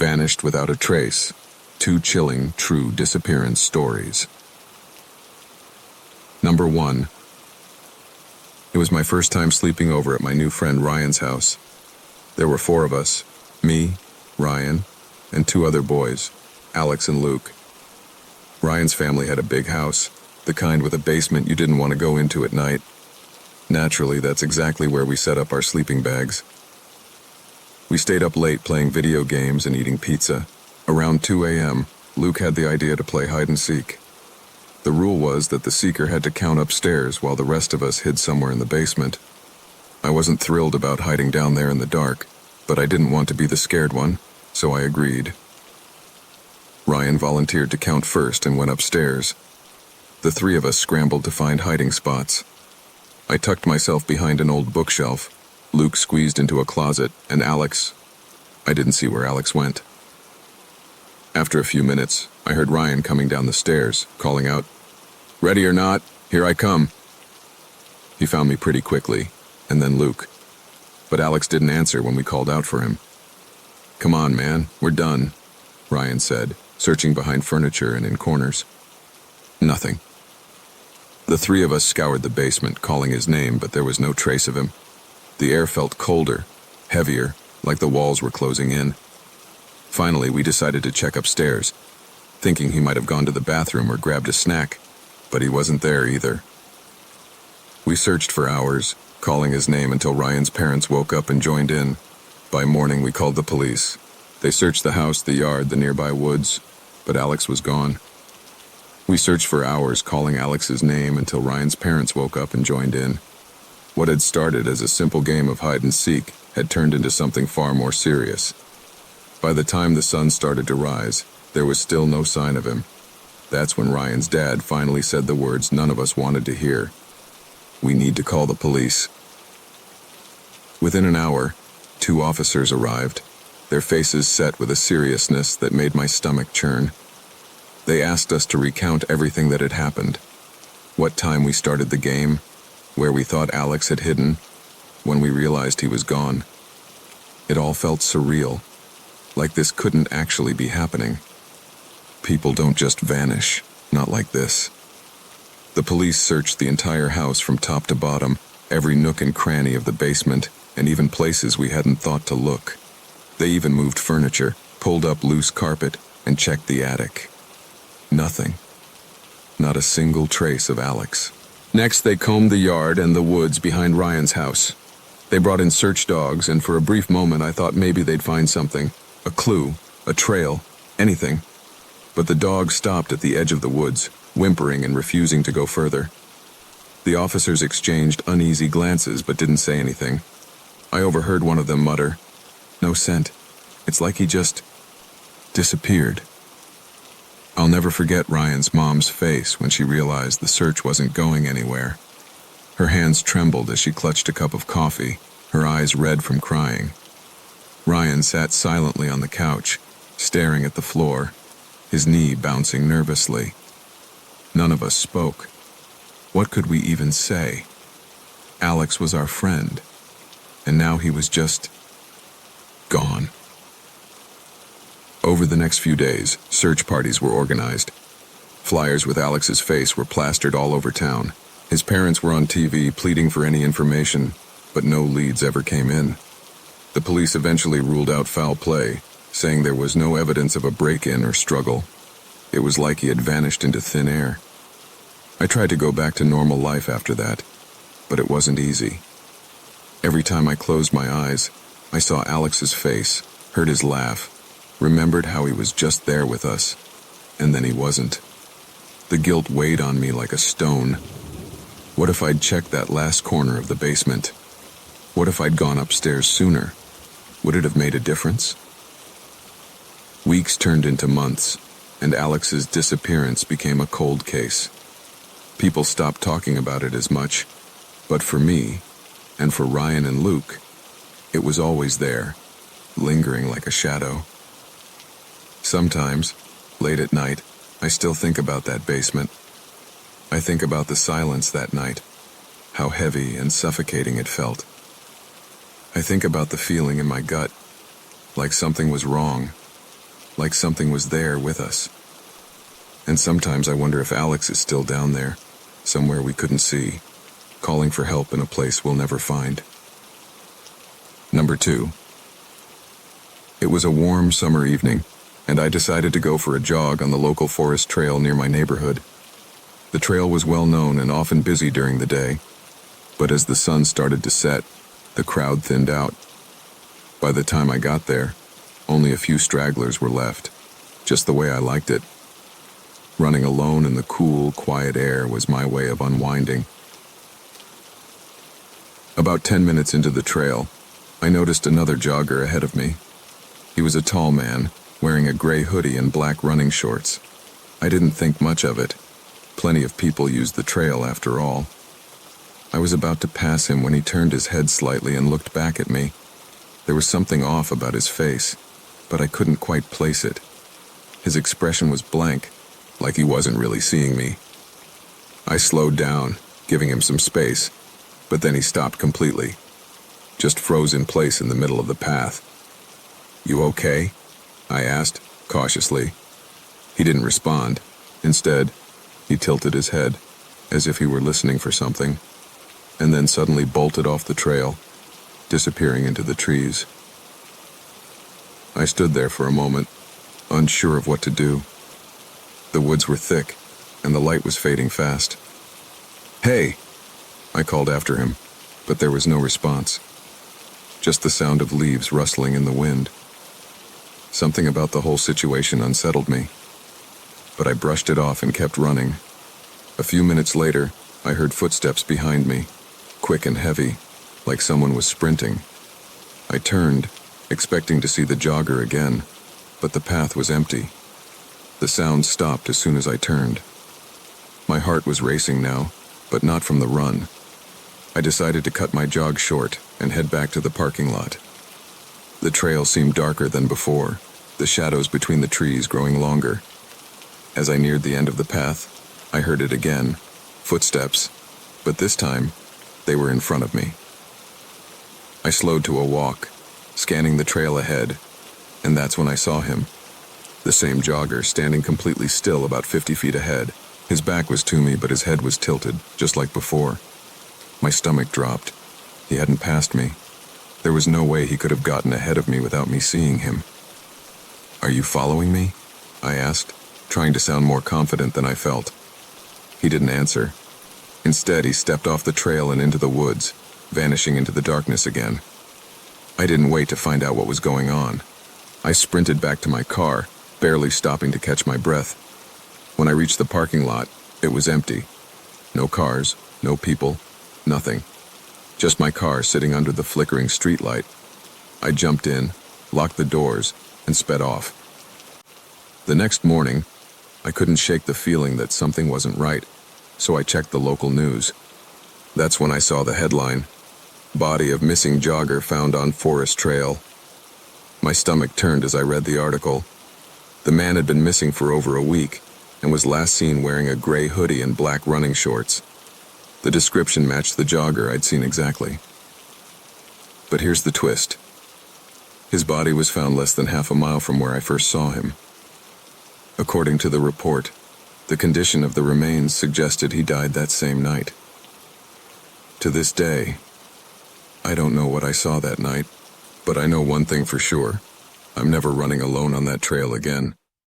vanished without a trace. 2 chilling, true disappearance stories. Number 1. It was my first time sleeping over at my new friend Ryan's house. There were 4 of us, me, Ryan, and 2 other boys, Alex and Luke. Ryan's family had a big house, the kind with a basement you didn't want to go into at night. Naturally, that's exactly where we set up our sleeping bags. We stayed up late playing video games and eating pizza. Around 2 a.m., Luke had the idea to play hide and seek. The rule was that the seeker had to count upstairs while the rest of us hid somewhere in the basement. I wasn't thrilled about hiding down there in the dark, but I didn't want to be the scared one, so I agreed. Ryan volunteered to count first and went upstairs. The 3 of us scrambled to find hiding spots. I tucked myself behind an old bookshelf. Luke squeezed into a closet, and I didn't see where Alex went. After a few minutes, I heard Ryan coming down the stairs, calling out, "Ready or not, here I come." He found me pretty quickly, and then Luke. But Alex didn't answer when we called out for him. "Come on, man, we're done," Ryan said, searching behind furniture and in corners. Nothing. The 3 of us scoured the basement, calling his name, but there was no trace of him. The air felt colder, heavier, like the walls were closing in. Finally, we decided to check upstairs, thinking he might have gone to the bathroom or grabbed a snack, but he wasn't there either. We searched for hours, calling his name until Ryan's parents woke up and joined in. By morning, we called the police. They searched the house, the yard, the nearby woods, but Alex was gone. We searched for hours, calling Alex's name until Ryan's parents woke up and joined in. What had started as a simple game of hide and seek had turned into something far more serious. By the time the sun started to rise, there was still no sign of him. That's when Ryan's dad finally said the words none of us wanted to hear. "We need to call the police." Within an hour, 2 officers arrived, their faces set with a seriousness that made my stomach churn. They asked us to recount everything that had happened. What time we started the game, where we thought Alex had hidden, when we realized he was gone. It all felt surreal, like this couldn't actually be happening. People don't just vanish, not like this. The police searched the entire house from top to bottom, every nook and cranny of the basement, and even places we hadn't thought to look. They even moved furniture, pulled up loose carpet, and checked the attic. Nothing. Not a single trace of Alex. Next, they combed the yard and the woods behind Ryan's house. They brought in search dogs, and for a brief moment I thought maybe they'd find something. A clue, a trail, anything. But the dogs stopped at the edge of the woods, whimpering and refusing to go further. The officers exchanged uneasy glances but didn't say anything. I overheard one of them mutter, "No scent. It's like he just disappeared." I'll never forget Ryan's mom's face when she realized the search wasn't going anywhere. Her hands trembled as she clutched a cup of coffee, her eyes red from crying. Ryan sat silently on the couch, staring at the floor, his knee bouncing nervously. None of us spoke. What could we even say? Alex was our friend, and now he was just gone. Over the next few days, search parties were organized. Flyers with Alex's face were plastered all over town. His parents were on TV pleading for any information, but no leads ever came in. The police eventually ruled out foul play, saying there was no evidence of a break-in or struggle. It was like he had vanished into thin air. I tried to go back to normal life after that, but it wasn't easy. Every time I closed my eyes, I saw Alex's face, heard his laugh, remembered how he was just there with us, and then he wasn't. The guilt weighed on me like a stone. What if I'd checked that last corner of the basement? What if I'd gone upstairs sooner? Would it have made a difference? Weeks turned into months, and Alex's disappearance became a cold case. People stopped talking about it as much, but for me, and for Ryan and Luke, it was always there, lingering like a shadow. Sometimes, late at night, I still think about that basement. I think about the silence that night, how heavy and suffocating it felt. I think about the feeling in my gut, like something was wrong, like something was there with us. And sometimes I wonder if Alex is still down there, somewhere we couldn't see, calling for help in a place we'll never find. Number 2. It was a warm summer evening, and I decided to go for a jog on the local forest trail near my neighborhood. The trail was well known and often busy during the day, but as the sun started to set, the crowd thinned out. By the time I got there, only a few stragglers were left, just the way I liked it. Running alone in the cool, quiet air was my way of unwinding. About 10 minutes into the trail, I noticed another jogger ahead of me. He was a tall man, wearing a gray hoodie and black running shorts. I didn't think much of it. Plenty of people used the trail after all. I was about to pass him when he turned his head slightly and looked back at me. There was something off about his face, but I couldn't quite place it. His expression was blank, like he wasn't really seeing me. I slowed down, giving him some space, but then he stopped completely, just froze in place in the middle of the path. "You okay?" I asked, cautiously. He didn't respond. Instead, he tilted his head, as if he were listening for something, and then suddenly bolted off the trail, disappearing into the trees. I stood there for a moment, unsure of what to do. The woods were thick, and the light was fading fast. "Hey!" I called after him, but there was no response. Just the sound of leaves rustling in the wind. Something about the whole situation unsettled me, but I brushed it off and kept running. A few minutes later, I heard footsteps behind me, quick and heavy, like someone was sprinting. I turned, expecting to see the jogger again, but the path was empty. The sound stopped as soon as I turned. My heart was racing now, but not from the run. I decided to cut my jog short and head back to the parking lot. The trail seemed darker than before, the shadows between the trees growing longer. As I neared the end of the path, I heard it again, footsteps, but this time, they were in front of me. I slowed to a walk, scanning the trail ahead, and that's when I saw him. The same jogger standing completely still about 50 feet ahead. His back was to me, but his head was tilted, just like before. My stomach dropped. He hadn't passed me. There was no way he could have gotten ahead of me without me seeing him. "Are you following me?" I asked, trying to sound more confident than I felt. He didn't answer. Instead, he stepped off the trail and into the woods, vanishing into the darkness again. I didn't wait to find out what was going on. I sprinted back to my car, barely stopping to catch my breath. When I reached the parking lot, it was empty. No cars, no people, nothing. Just my car sitting under the flickering streetlight. I jumped in, locked the doors, and sped off. The next morning, I couldn't shake the feeling that something wasn't right, so I checked the local news. That's when I saw the headline, "Body of missing jogger found on forest trail." My stomach turned as I read the article. The man had been missing for over a week and was last seen wearing a gray hoodie and black running shorts. The description matched the jogger I'd seen exactly. But here's the twist. His body was found less than half a mile from where I first saw him. According to the report, the condition of the remains suggested he died that same night. To this day, I don't know what I saw that night, but I know one thing for sure. I'm never running alone on that trail again.